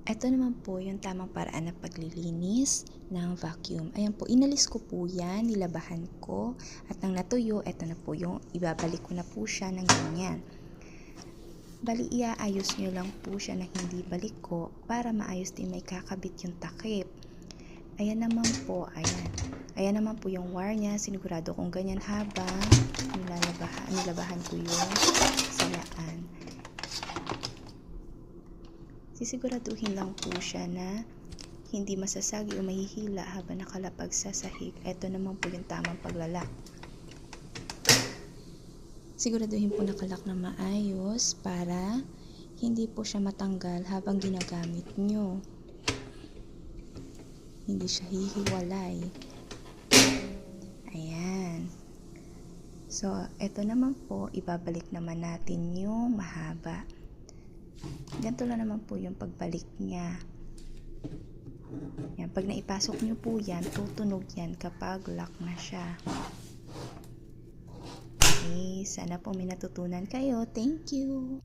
Ito naman po yung tamang paraan ng paglilinis ng vacuum. Ayan po, inalis ko po yan, nilabahan ko, at nang natuyo, ito na po yung ibabalik ko na po siya ng ganyan. Bali, iaayos nyo lang po siya na hindi baliko para maayos din may kakabit yung takip. Ayan naman po, ayan. Ayan naman po yung wire niya, sinigurado kong ganyan habang nilabahan ko yung salaan. Sisiguraduhin lang po siya na hindi masasagi o mahihila habang nakalapag sa sahig. Ito naman po yung tamang paglalak. Siguraduhin po nakalak na maayos para hindi po siya matanggal habang ginagamit nyo. Hindi siya hihiwalay. Ayan. So, ito naman po, ibabalik naman natin yung mahaba. Ganito lang naman po yung pagbalik niya. Yan, pag naipasok nyo po yan, tutunog yan kapag lock na siya. Okay, sana po may natutunan kayo. Thank you!